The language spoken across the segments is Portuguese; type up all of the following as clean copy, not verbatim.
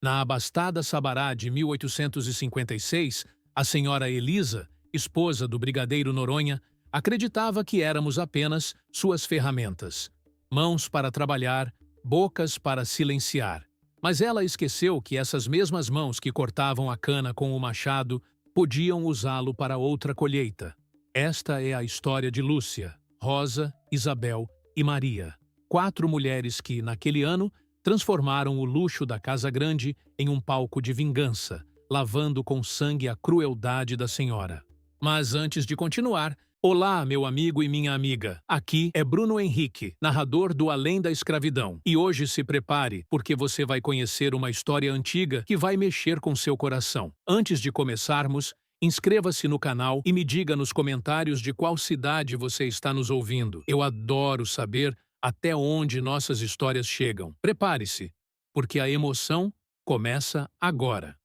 Na abastada Sabará de 1856, a senhora Elisa, esposa do brigadeiro Noronha, acreditava que éramos apenas suas ferramentas. Mãos para trabalhar, bocas para silenciar. Mas ela esqueceu que essas mesmas mãos que cortavam a cana com o machado podiam usá-lo para outra colheita. Esta é a história de Lúcia, Rosa, Isabel e Maria. 4 mulheres que, naquele ano, transformaram o luxo da Casa Grande em um palco de vingança, lavando com sangue a crueldade da senhora. Mas antes de continuar, olá, meu amigo e minha amiga. Aqui é Bruno Henrique, narrador do Além da Escravidão. E hoje se prepare, porque você vai conhecer uma história antiga que vai mexer com seu coração. Antes de começarmos, inscreva-se no canal e me diga nos comentários de qual cidade você está nos ouvindo. Eu adoro saber até onde nossas histórias chegam. Prepare-se, porque a emoção começa agora.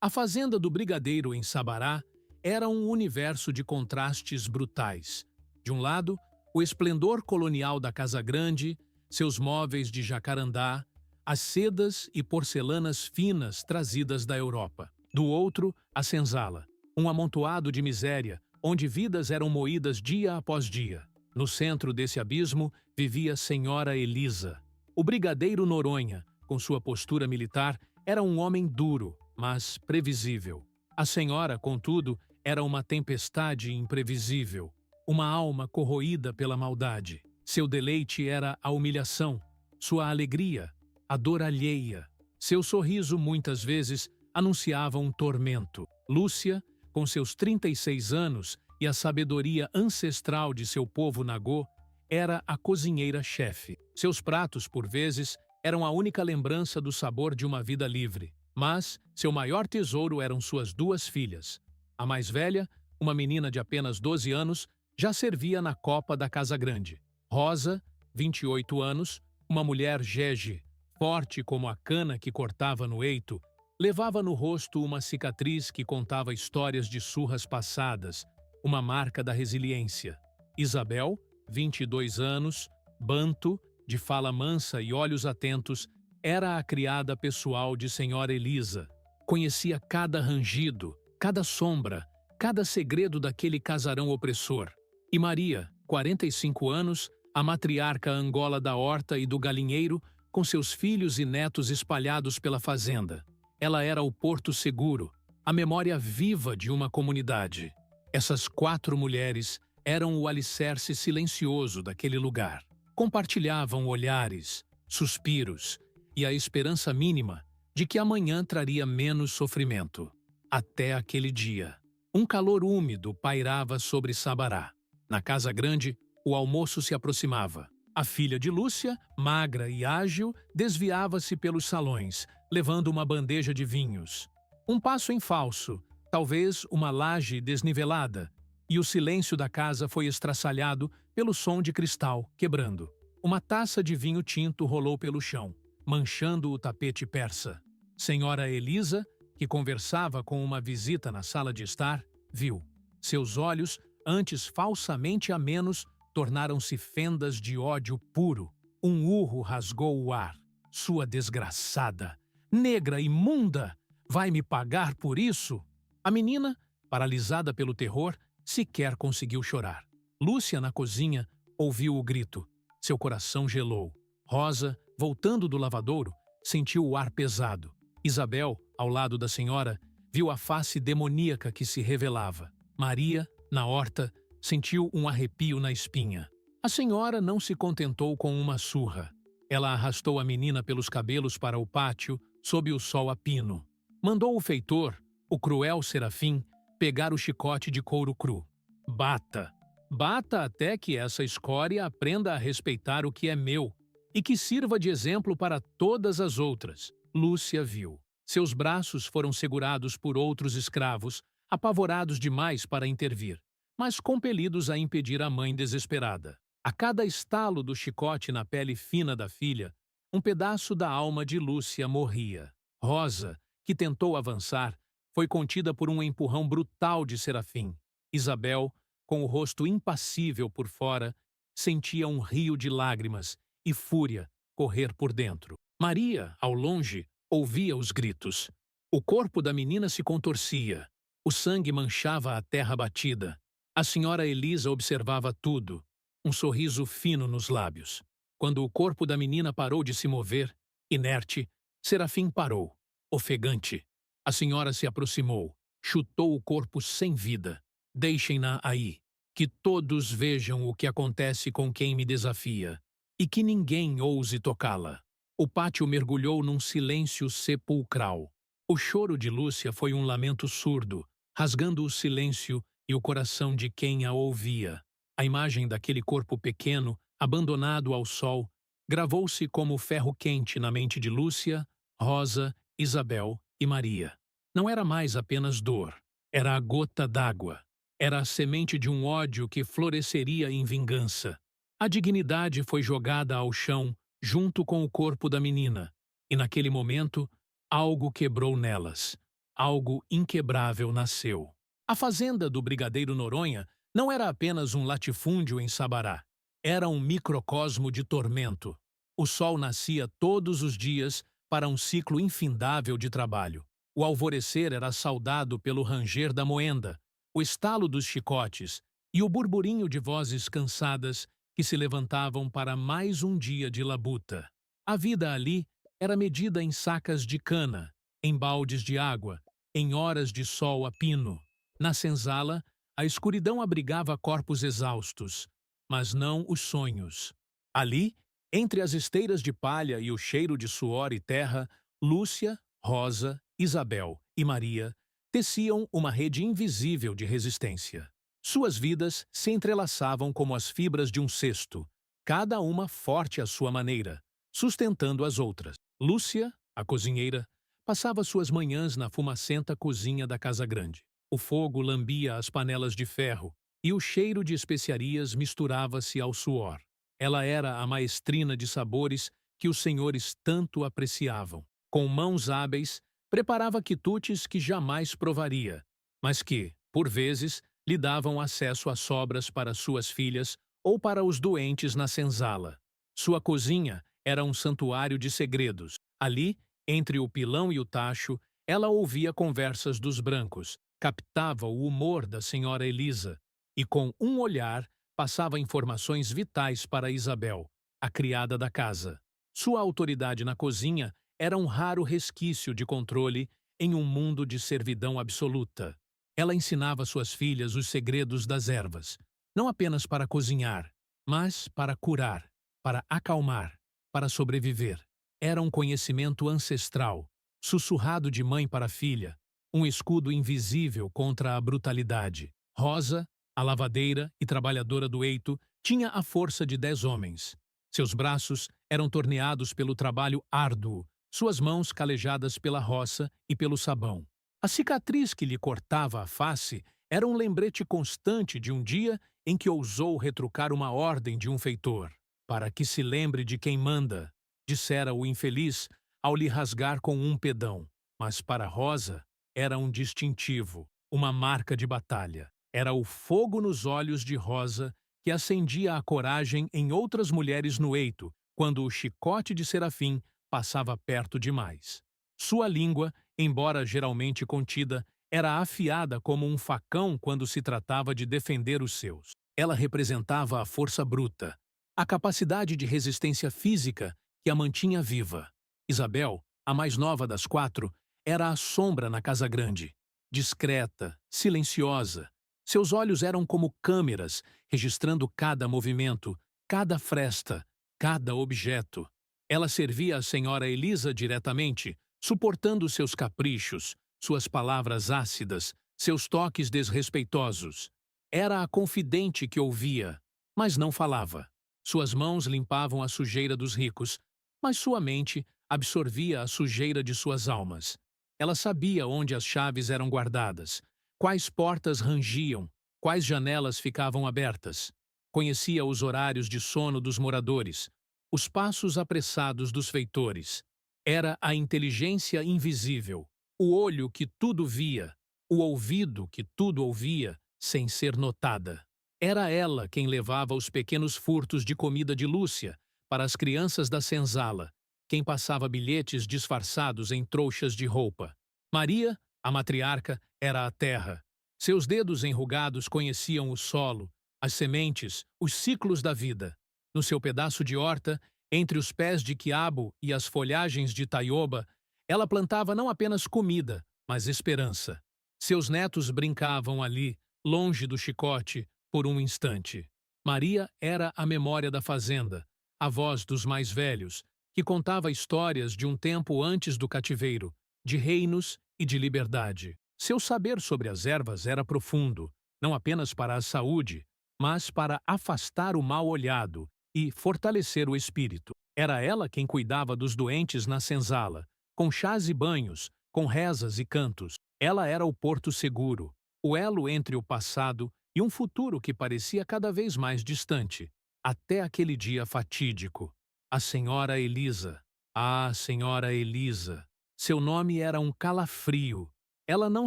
A fazenda do brigadeiro em Sabará era um universo de contrastes brutais. De um lado, o esplendor colonial da Casa Grande, seus móveis de jacarandá, as sedas e porcelanas finas trazidas da Europa. Do outro, a senzala, um amontoado de miséria, onde vidas eram moídas dia após dia. No centro desse abismo vivia a senhora Elisa. O brigadeiro Noronha, com sua postura militar, era um homem duro, mas previsível. A senhora, contudo, era uma tempestade imprevisível, uma alma corroída pela maldade. Seu deleite era a humilhação, sua alegria, a dor alheia. Seu sorriso, muitas vezes, anunciava um tormento. Lúcia, com seus 36 anos e a sabedoria ancestral de seu povo Nagô, era a cozinheira-chefe. Seus pratos, por vezes, eram a única lembrança do sabor de uma vida livre. Mas seu maior tesouro eram suas 2 filhas. A mais velha, uma menina de apenas 12 anos, já servia na copa da Casa Grande. Rosa, 28 anos, uma mulher jeje, forte como a cana que cortava no eito, levava no rosto uma cicatriz que contava histórias de surras passadas, uma marca da resiliência. Isabel, 22 anos, banto, de fala mansa e olhos atentos, era a criada pessoal de senhora Elisa. Conhecia cada rangido, cada sombra, cada segredo daquele casarão opressor. E Maria, 45 anos, a matriarca Angola da horta e do galinheiro, com seus filhos e netos espalhados pela fazenda. Ela era o porto seguro, a memória viva de uma comunidade. Essas 4 mulheres eram o alicerce silencioso daquele lugar. Compartilhavam olhares, suspiros e a esperança mínima de que amanhã traria menos sofrimento. Até aquele dia. Um calor úmido pairava sobre Sabará. Na Casa Grande, o almoço se aproximava. A filha de Lúcia, magra e ágil, desviava-se pelos salões, levando uma bandeja de vinhos. Um passo em falso, talvez uma laje desnivelada, e o silêncio da casa foi estraçalhado pelo som de cristal quebrando. Uma taça de vinho tinto rolou pelo chão, manchando o tapete persa. Senhora Elisa, que conversava com uma visita na sala de estar, viu. Seus olhos, antes falsamente amenos, tornaram-se fendas de ódio puro. Um urro rasgou o ar. Sua desgraçada, negra imunda, vai me pagar por isso? A menina, paralisada pelo terror, sequer conseguiu chorar. Lúcia, na cozinha, ouviu o grito. Seu coração gelou. Rosa, voltando do lavadouro, sentiu o ar pesado. Isabel, ao lado da senhora, viu a face demoníaca que se revelava. Maria, na horta, sentiu um arrepio na espinha. A senhora não se contentou com uma surra. Ela arrastou a menina pelos cabelos para o pátio, sob o sol a pino. Mandou o feitor, o cruel Serafim, pegar o chicote de couro cru. Bata! Bata até que essa escória aprenda a respeitar o que é meu e que sirva de exemplo para todas as outras. Lúcia viu. Seus braços foram segurados por outros escravos, apavorados demais para intervir, mas compelidos a impedir a mãe desesperada. A cada estalo do chicote na pele fina da filha, um pedaço da alma de Lúcia morria. Rosa, que tentou avançar, foi contida por um empurrão brutal de Serafim. Isabel, com o rosto impassível por fora, sentia um rio de lágrimas e fúria correr por dentro. Maria, ao longe, ouvia os gritos. O corpo da menina se contorcia. O sangue manchava a terra batida. A senhora Elisa observava tudo, um sorriso fino nos lábios. Quando o corpo da menina parou de se mover, inerte, Serafim parou, ofegante. A senhora se aproximou, chutou o corpo sem vida. Deixem-na aí, que todos vejam o que acontece com quem me desafia, e que ninguém ouse tocá-la. O pátio mergulhou num silêncio sepulcral. O choro de Lúcia foi um lamento surdo, rasgando o silêncio e o coração de quem a ouvia. A imagem daquele corpo pequeno, abandonado ao sol, gravou-se como ferro quente na mente de Lúcia, Rosa, Isabel e Maria. Não era mais apenas dor, era a gota d'água. Era a semente de um ódio que floresceria em vingança. A dignidade foi jogada ao chão junto com o corpo da menina, e naquele momento, algo quebrou nelas. Algo inquebrável nasceu. A fazenda do Brigadeiro Noronha não era apenas um latifúndio em Sabará. Era um microcosmo de tormento. O sol nascia todos os dias para um ciclo infindável de trabalho. O alvorecer era saudado pelo ranger da moenda, o estalo dos chicotes e o burburinho de vozes cansadas que se levantavam para mais um dia de labuta. A vida ali era medida em sacas de cana, em baldes de água, em horas de sol a pino. Na senzala, a escuridão abrigava corpos exaustos, mas não os sonhos. Ali, entre as esteiras de palha e o cheiro de suor e terra, Lúcia, Rosa, Isabel e Maria teciam uma rede invisível de resistência. Suas vidas se entrelaçavam como as fibras de um cesto, cada uma forte à sua maneira, sustentando as outras. Lúcia, a cozinheira, passava suas manhãs na fumacenta cozinha da casa grande. O fogo lambia as panelas de ferro e o cheiro de especiarias misturava-se ao suor. Ela era a maestrina de sabores que os senhores tanto apreciavam. Com mãos hábeis, preparava quitutes que jamais provaria, mas que, por vezes, lhe davam acesso a sobras para suas filhas ou para os doentes na senzala. Sua cozinha era um santuário de segredos. Ali, entre o pilão e o tacho, ela ouvia conversas dos brancos, captava o humor da senhora Elisa e, com um olhar, passava informações vitais para Isabel, a criada da casa. Sua autoridade na cozinha era um raro resquício de controle em um mundo de servidão absoluta. Ela ensinava suas filhas os segredos das ervas, não apenas para cozinhar, mas para curar, para acalmar, para sobreviver. Era um conhecimento ancestral, sussurrado de mãe para filha, um escudo invisível contra a brutalidade. Rosa, a lavadeira e trabalhadora do eito, tinha a força de 10 homens. Seus braços eram torneados pelo trabalho árduo, suas mãos calejadas pela roça e pelo sabão. A cicatriz que lhe cortava a face era um lembrete constante de um dia em que ousou retrucar uma ordem de um feitor. Para que se lembre de quem manda, dissera o infeliz ao lhe rasgar com um pedão. Mas para Rosa era um distintivo, uma marca de batalha. Era o fogo nos olhos de Rosa que acendia a coragem em outras mulheres no eito, quando o chicote de Serafim passava perto demais. Sua língua, embora geralmente contida, era afiada como um facão quando se tratava de defender os seus. Ela representava a força bruta, a capacidade de resistência física que a mantinha viva. Isabel, a mais nova das 4, era a sombra na casa grande. Discreta, silenciosa. Seus olhos eram como câmeras, registrando cada movimento, cada fresta, cada objeto. Ela servia a senhora Elisa diretamente, suportando seus caprichos, suas palavras ácidas, seus toques desrespeitosos. Era a confidente que ouvia, mas não falava. Suas mãos limpavam a sujeira dos ricos, mas sua mente absorvia a sujeira de suas almas. Ela sabia onde as chaves eram guardadas, quais portas rangiam, quais janelas ficavam abertas. Conhecia os horários de sono dos moradores, os passos apressados dos feitores. Era a inteligência invisível, o olho que tudo via, o ouvido que tudo ouvia, sem ser notada. Era ela quem levava os pequenos furtos de comida de Lúcia para as crianças da senzala, quem passava bilhetes disfarçados em trouxas de roupa. Maria, a matriarca, era a terra. Seus dedos enrugados conheciam o solo, as sementes, os ciclos da vida. No seu pedaço de horta, entre os pés de quiabo e as folhagens de taioba, ela plantava não apenas comida, mas esperança. Seus netos brincavam ali, longe do chicote, por um instante. Maria era a memória da fazenda, a voz dos mais velhos, que contava histórias de um tempo antes do cativeiro, de reinos e de liberdade. Seu saber sobre as ervas era profundo, não apenas para a saúde, mas para afastar o mal olhado e fortalecer o espírito. Era ela quem cuidava dos doentes na senzala, com chás e banhos, com rezas e cantos. Ela era o porto seguro, o elo entre o passado e um futuro que parecia cada vez mais distante, até aquele dia fatídico. A senhora Elisa. Ah, senhora Elisa. Seu nome era um calafrio. Ela não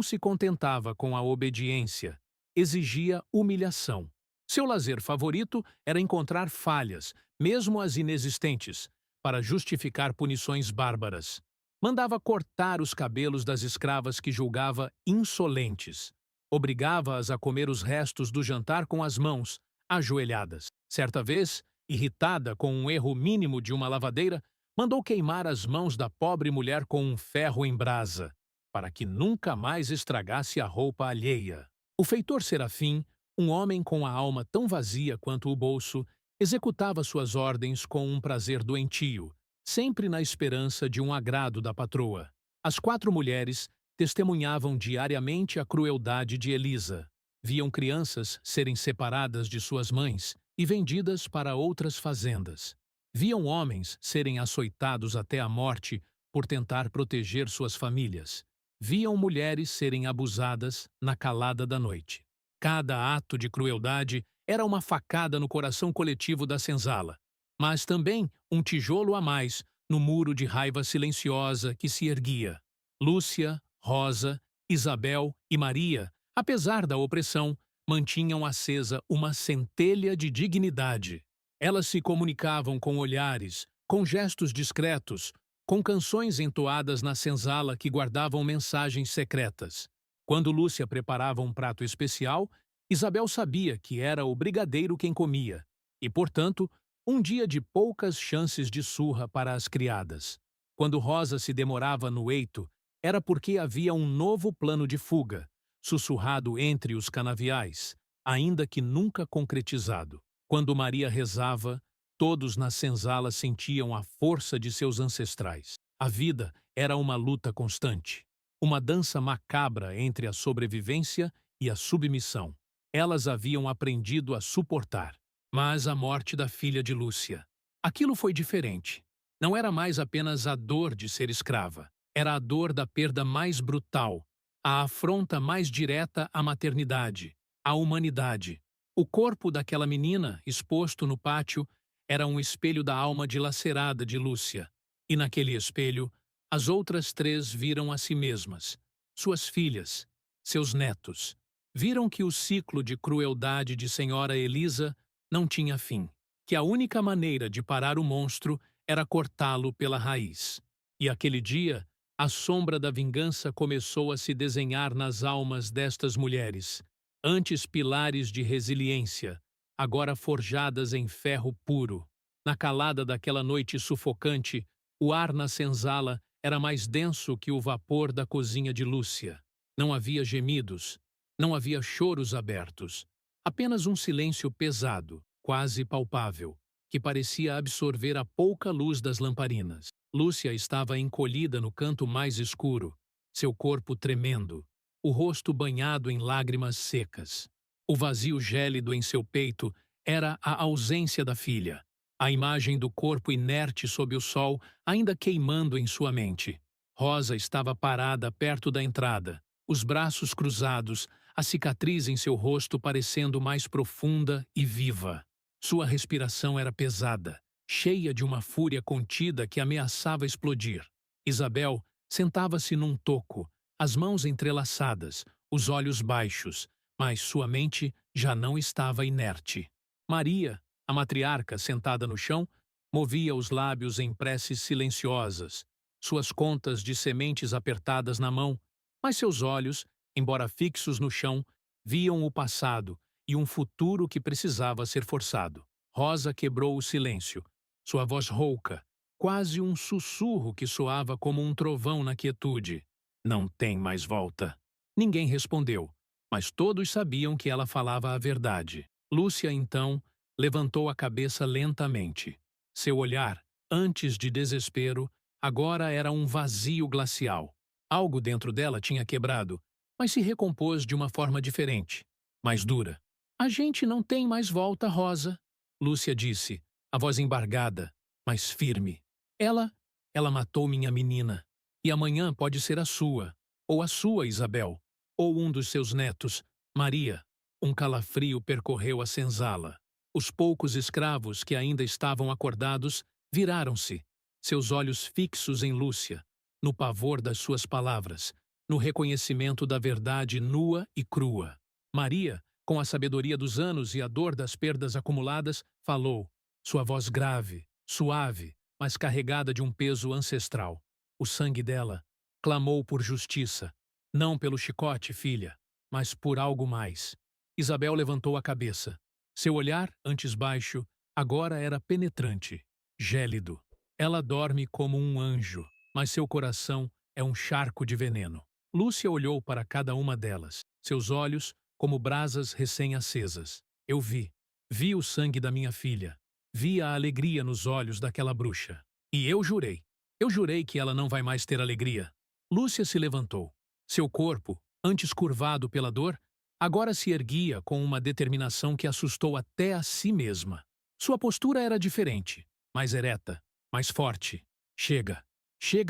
se contentava com a obediência, exigia humilhação. Seu lazer favorito era encontrar falhas, mesmo as inexistentes, para justificar punições bárbaras. Mandava cortar os cabelos das escravas que julgava insolentes. Obrigava-as a comer os restos do jantar com as mãos, ajoelhadas. Certa vez, irritada com um erro mínimo de uma lavadeira, mandou queimar as mãos da pobre mulher com um ferro em brasa, para que nunca mais estragasse a roupa alheia. O feitor Serafim, um homem com a alma tão vazia quanto o bolso, executava suas ordens com um prazer doentio, sempre na esperança de um agrado da patroa. As 4 mulheres testemunhavam diariamente a crueldade de Elisa. Viam crianças serem separadas de suas mães e vendidas para outras fazendas. Viam homens serem açoitados até a morte por tentar proteger suas famílias. Viam mulheres serem abusadas na calada da noite. Cada ato de crueldade era uma facada no coração coletivo da senzala, mas também um tijolo a mais no muro de raiva silenciosa que se erguia. Lúcia, Rosa, Isabel e Maria, apesar da opressão, mantinham acesa uma centelha de dignidade. Elas se comunicavam com olhares, com gestos discretos, com canções entoadas na senzala que guardavam mensagens secretas. Quando Lúcia preparava um prato especial, Isabel sabia que era o brigadeiro quem comia, e, portanto, um dia de poucas chances de surra para as criadas. Quando Rosa se demorava no eito, era porque havia um novo plano de fuga, sussurrado entre os canaviais, ainda que nunca concretizado. Quando Maria rezava, todos na senzala sentiam a força de seus ancestrais. A vida era uma luta constante, uma dança macabra entre a sobrevivência e a submissão. Elas haviam aprendido a suportar. Mas a morte da filha de Lúcia. Aquilo foi diferente. Não era mais apenas a dor de ser escrava. Era a dor da perda mais brutal, a afronta mais direta à maternidade, à humanidade. O corpo daquela menina, exposto no pátio, era um espelho da alma dilacerada de Lúcia. E naquele espelho, as outras 3 viram a si mesmas, suas filhas, seus netos. Viram que o ciclo de crueldade de senhora Elisa não tinha fim, que a única maneira de parar o monstro era cortá-lo pela raiz. E aquele dia, a sombra da vingança começou a se desenhar nas almas destas mulheres, antes pilares de resiliência, agora forjadas em ferro puro. Na calada daquela noite sufocante, o ar na senzala era mais denso que o vapor da cozinha de Lúcia. Não havia gemidos, não havia choros abertos, apenas um silêncio pesado, quase palpável, que parecia absorver a pouca luz das lamparinas. Lúcia estava encolhida no canto mais escuro, seu corpo tremendo, o rosto banhado em lágrimas secas. O vazio gélido em seu peito era a ausência da filha, a imagem do corpo inerte sob o sol ainda queimando em sua mente. Rosa estava parada perto da entrada, os braços cruzados, a cicatriz em seu rosto parecendo mais profunda e viva. Sua respiração era pesada, cheia de uma fúria contida que ameaçava explodir. Isabel sentava-se num toco, as mãos entrelaçadas, os olhos baixos, mas sua mente já não estava inerte. Maria, a matriarca sentada no chão, Movia os lábios em preces silenciosas, suas contas de sementes apertadas na mão, mas seus olhos, embora fixos no chão, viam o passado e um futuro que precisava ser forçado. Rosa quebrou o silêncio. Sua voz rouca, quase um sussurro que soava como um trovão na quietude. Não tem mais volta. Ninguém respondeu, mas todos sabiam que ela falava a verdade. Lúcia, então, levantou a cabeça lentamente. Seu olhar, antes de desespero, agora era um vazio glacial. Algo dentro dela tinha quebrado, mas se recompôs de uma forma diferente, mais dura. A gente não tem mais volta, Rosa, Lúcia disse, a voz embargada, mas firme. Ela matou minha menina, e amanhã pode ser ou a sua, Isabel, ou um dos seus netos, Maria. Um calafrio percorreu a senzala. Os poucos escravos que ainda estavam acordados viraram-se, seus olhos fixos em Lúcia, no pavor das suas palavras, no reconhecimento da verdade nua e crua. Maria, com a sabedoria dos anos e a dor das perdas acumuladas, falou, sua voz grave, suave, mas carregada de um peso ancestral. O sangue dela clamou por justiça, não pelo chicote, filha, mas por algo mais. Isabel levantou a cabeça. Seu olhar, antes baixo, agora era penetrante, gélido. Ela dorme como um anjo, mas seu coração é um charco de veneno. Lúcia olhou para cada uma delas, seus olhos como brasas recém-acesas. Eu vi o sangue da minha filha, vi a alegria nos olhos daquela bruxa. E eu jurei que ela não vai mais ter alegria. Lúcia se levantou. Seu corpo, antes curvado pela dor, agora se erguia com uma determinação que assustou até a si mesma. Sua postura era diferente, mais ereta, mais forte. Chega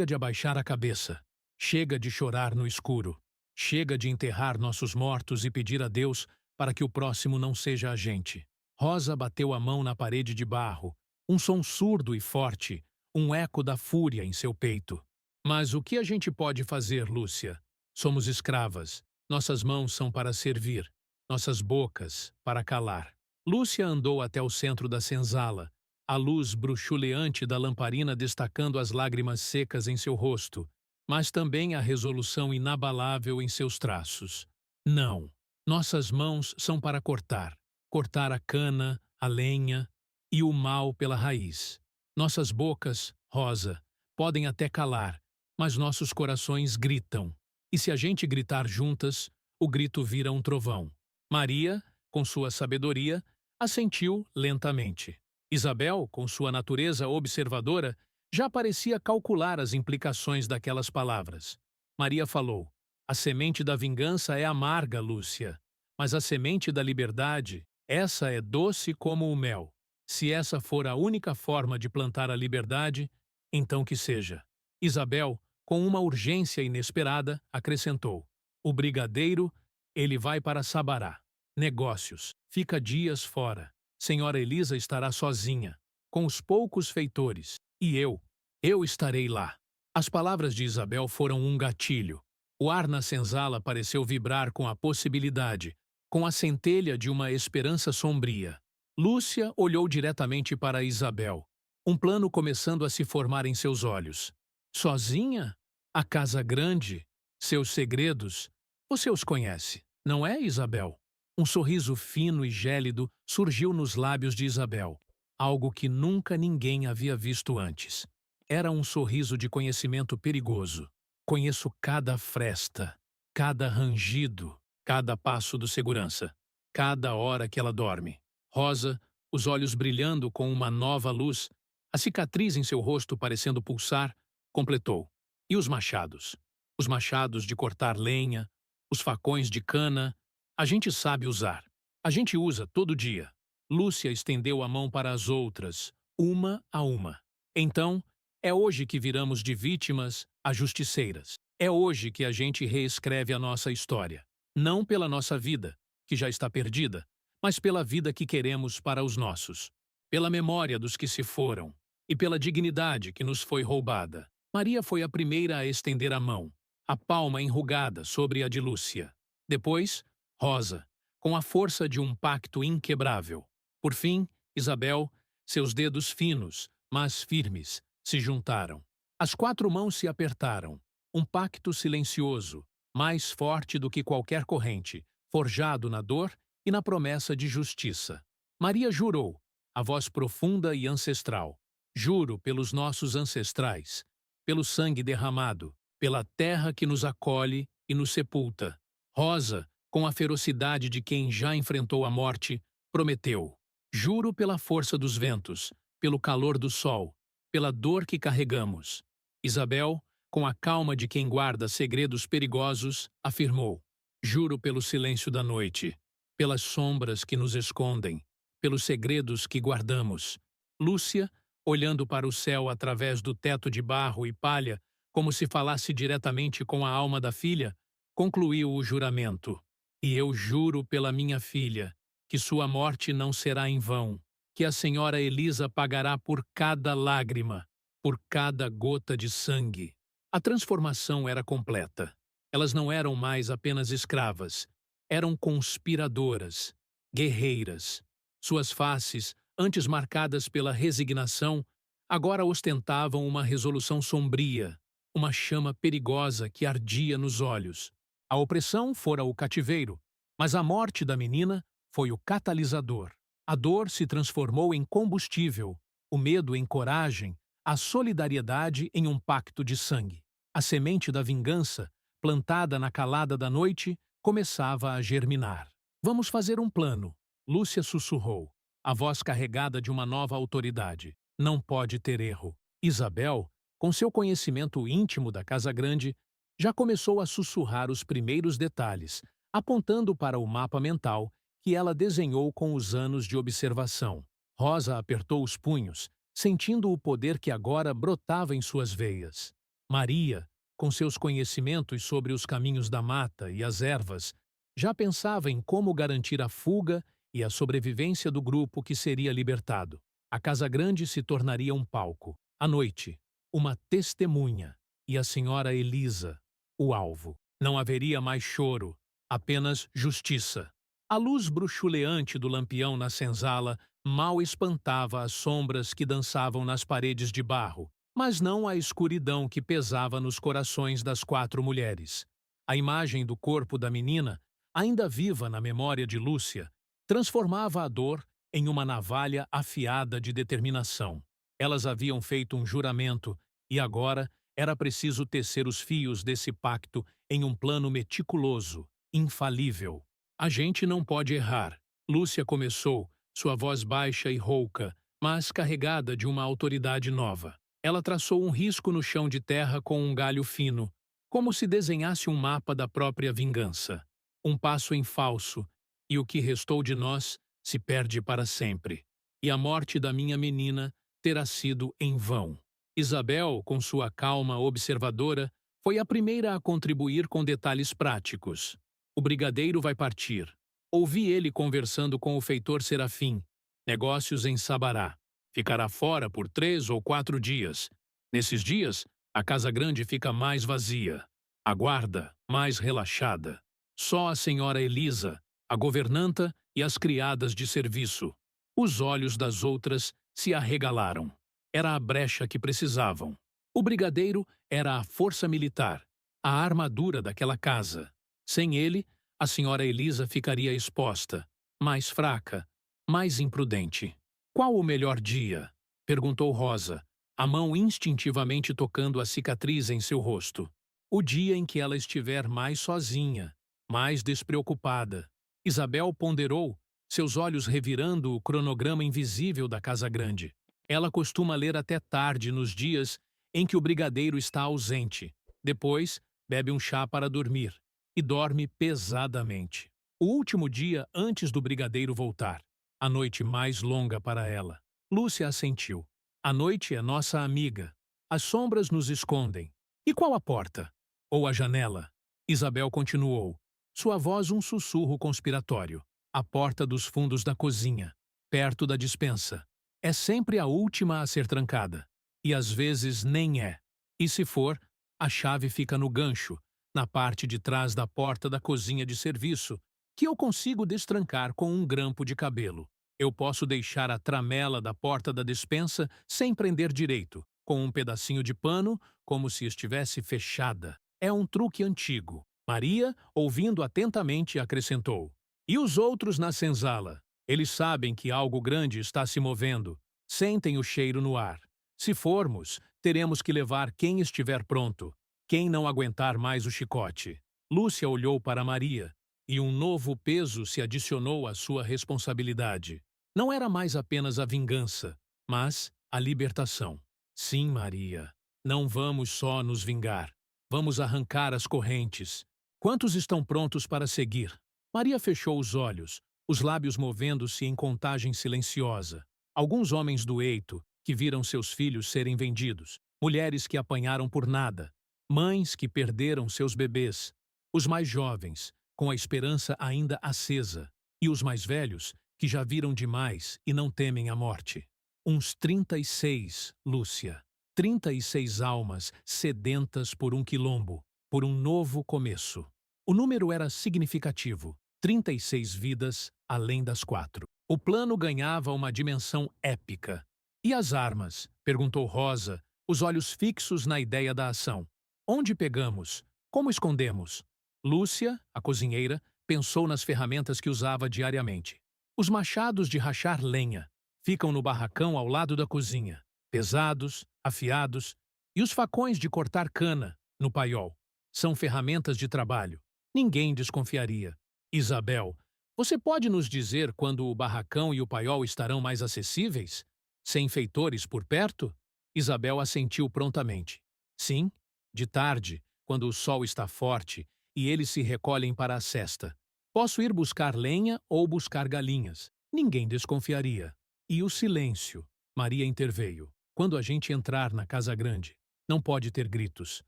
de abaixar a cabeça. Chega de chorar no escuro. Chega de enterrar nossos mortos e pedir a Deus para que o próximo não seja a gente. Rosa bateu a mão na parede de barro, um som surdo e forte, um eco da fúria em seu peito. Mas o que a gente pode fazer, Lúcia? Somos escravas. Nossas mãos são para servir, nossas bocas para calar. Lúcia andou até o centro da senzala, a luz bruxuleante da lamparina destacando as lágrimas secas em seu rosto, mas também a resolução inabalável em seus traços. Não, nossas mãos são para cortar a cana, a lenha e o mal pela raiz. Nossas bocas, Rosa, podem até calar, mas nossos corações gritam. E se a gente gritar juntas, o grito vira um trovão. Maria, com sua sabedoria, assentiu lentamente. Isabel, com sua natureza observadora, já parecia calcular as implicações daquelas palavras. Maria falou, a semente da vingança é amarga, Lúcia, mas a semente da liberdade, essa é doce como o mel. Se essa for a única forma de plantar a liberdade, então que seja. Isabel, com uma urgência inesperada, acrescentou, o brigadeiro, ele vai para Sabará. Negócios, fica dias fora. Senhora Elisa estará sozinha, com os poucos feitores. E eu estarei lá. As palavras de Isabel foram um gatilho. O ar na senzala pareceu vibrar com a possibilidade, com a centelha de uma esperança sombria. Lúcia olhou diretamente para Isabel, um plano começando a se formar em seus olhos. Sozinha? A casa grande? Seus segredos? Você os conhece, não é, Isabel? Um sorriso fino e gélido surgiu nos lábios de Isabel, algo que nunca ninguém havia visto antes. Era um sorriso de conhecimento perigoso. Conheço cada fresta, cada rangido, cada passo do segurança, cada hora que ela dorme. Rosa, os olhos brilhando com uma nova luz, a cicatriz em seu rosto parecendo pulsar, completou. E os machados? Os machados de cortar lenha, os facões de cana, a gente sabe usar. A gente usa todo dia. Lúcia estendeu a mão para as outras, uma a uma. Então, é hoje que viramos de vítimas a justiceiras. É hoje que a gente reescreve a nossa história. Não pela nossa vida, que já está perdida, mas pela vida que queremos para os nossos. Pela memória dos que se foram e pela dignidade que nos foi roubada. Maria foi a primeira a estender a mão, a palma enrugada sobre a de Lúcia. Depois, Rosa, com a força de um pacto inquebrável. Por fim, Isabel, seus dedos finos, mas firmes, se juntaram. As quatro mãos se apertaram. Um pacto silencioso, mais forte do que qualquer corrente, forjado na dor e na promessa de justiça. Maria jurou, a voz profunda e ancestral. Juro pelos nossos ancestrais, pelo sangue derramado, pela terra que nos acolhe e nos sepulta. Rosa, com a ferocidade de quem já enfrentou a morte, prometeu. Juro pela força dos ventos, pelo calor do sol, pela dor que carregamos. Isabel, com a calma de quem guarda segredos perigosos, afirmou. Juro pelo silêncio da noite, pelas sombras que nos escondem, pelos segredos que guardamos. Lúcia, olhando para o céu através do teto de barro e palha, como se falasse diretamente com a alma da filha, concluiu o juramento. E eu juro pela minha filha, que sua morte não será em vão, que a senhora Elisa pagará por cada lágrima, por cada gota de sangue. A transformação era completa. Elas não eram mais apenas escravas, eram conspiradoras, guerreiras. Suas faces, antes marcadas pela resignação, agora ostentavam uma resolução sombria, uma chama perigosa que ardia nos olhos. A opressão fora o cativeiro, mas a morte da menina foi o catalisador. A dor se transformou em combustível, o medo em coragem, a solidariedade em um pacto de sangue. A semente da vingança, plantada na calada da noite, começava a germinar. Vamos fazer um plano, Lúcia sussurrou, a voz carregada de uma nova autoridade. Não pode ter erro. Isabel, com seu conhecimento íntimo da Casa Grande, já começou a sussurrar os primeiros detalhes, apontando para o mapa mental que ela desenhou com os anos de observação. Rosa apertou os punhos, sentindo o poder que agora brotava em suas veias. Maria, com seus conhecimentos sobre os caminhos da mata e as ervas, já pensava em como garantir a fuga e a sobrevivência do grupo que seria libertado. A Casa Grande se tornaria um palco. À noite, uma testemunha, e a senhora Elisa, o alvo. Não haveria mais choro, apenas justiça. A luz bruxuleante do lampião na senzala mal espantava as sombras que dançavam nas paredes de barro, mas não a escuridão que pesava nos corações das quatro mulheres. A imagem do corpo da menina, ainda viva na memória de Lúcia, transformava a dor em uma navalha afiada de determinação. Elas haviam feito um juramento e agora era preciso tecer os fios desse pacto em um plano meticuloso, infalível. A gente não pode errar. Lúcia começou, sua voz baixa e rouca, mas carregada de uma autoridade nova. Ela traçou um risco no chão de terra com um galho fino, como se desenhasse um mapa da própria vingança. Um passo em falso, e o que restou de nós se perde para sempre. E a morte da minha menina terá sido em vão. Isabel, com sua calma observadora, foi a primeira a contribuir com detalhes práticos. O brigadeiro vai partir. Ouvi ele conversando com o feitor Serafim. Negócios em Sabará. Ficará fora por 3 ou 4 dias. Nesses dias, a Casa Grande fica mais vazia. A guarda, mais relaxada. Só a senhora Elisa, a governanta e as criadas de serviço. Os olhos das outras se arregalaram. Era a brecha que precisavam. O brigadeiro era a força militar, a armadura daquela casa. Sem ele, a senhora Elisa ficaria exposta, mais fraca, mais imprudente. Qual o melhor dia? Perguntou Rosa, a mão instintivamente tocando a cicatriz em seu rosto. O dia em que ela estiver mais sozinha, mais despreocupada. Isabel ponderou, seus olhos revirando o cronograma invisível da Casa Grande. Ela costuma ler até tarde nos dias em que o brigadeiro está ausente. Depois, bebe um chá para dormir e dorme pesadamente. O último dia antes do brigadeiro voltar. A noite mais longa para ela. Lúcia assentiu. A noite é nossa amiga. As sombras nos escondem. E qual a porta? Ou a janela? Isabel continuou. Sua voz um sussurro conspiratório. A porta dos fundos da cozinha, perto da despensa. É sempre a última a ser trancada. E às vezes nem é. E se for, a chave fica no gancho, na parte de trás da porta da cozinha de serviço, que eu consigo destrancar com um grampo de cabelo. Eu posso deixar a tramela da porta da despensa sem prender direito, com um pedacinho de pano, como se estivesse fechada. É um truque antigo. Maria, ouvindo atentamente, acrescentou. E os outros na senzala? Eles sabem que algo grande está se movendo. Sentem o cheiro no ar. Se formos, teremos que levar quem estiver pronto, quem não aguentar mais o chicote. Lúcia olhou para Maria, e um novo peso se adicionou à sua responsabilidade. Não era mais apenas a vingança, mas a libertação. Sim, Maria, não vamos só nos vingar. Vamos arrancar as correntes. Quantos estão prontos para seguir? Maria fechou os olhos, os lábios movendo-se em contagem silenciosa. Alguns homens do eito, que viram seus filhos serem vendidos, mulheres que apanharam por nada, mães que perderam seus bebês, os mais jovens, com a esperança ainda acesa, e os mais velhos, que já viram demais e não temem a morte. Uns 36, Lúcia. 36 almas sedentas por um quilombo, por um novo começo. O número era significativo. 36 vidas além das 4. O plano ganhava uma dimensão épica. E as armas? Perguntou Rosa, os olhos fixos na ideia da ação. Onde pegamos? Como escondemos? Lúcia, a cozinheira, pensou nas ferramentas que usava diariamente. Os machados de rachar lenha ficam no barracão ao lado da cozinha, pesados, afiados, e os facões de cortar cana, no paiol. São ferramentas de trabalho. Ninguém desconfiaria. Isabel, você pode nos dizer quando o barracão e o paiol estarão mais acessíveis? Sem feitores por perto? Isabel assentiu prontamente. Sim, de tarde, quando o sol está forte e eles se recolhem para a sesta. Posso ir buscar lenha ou buscar galinhas. Ninguém desconfiaria. E o silêncio? Maria interveio. Quando a gente entrar na casa grande, não pode ter gritos,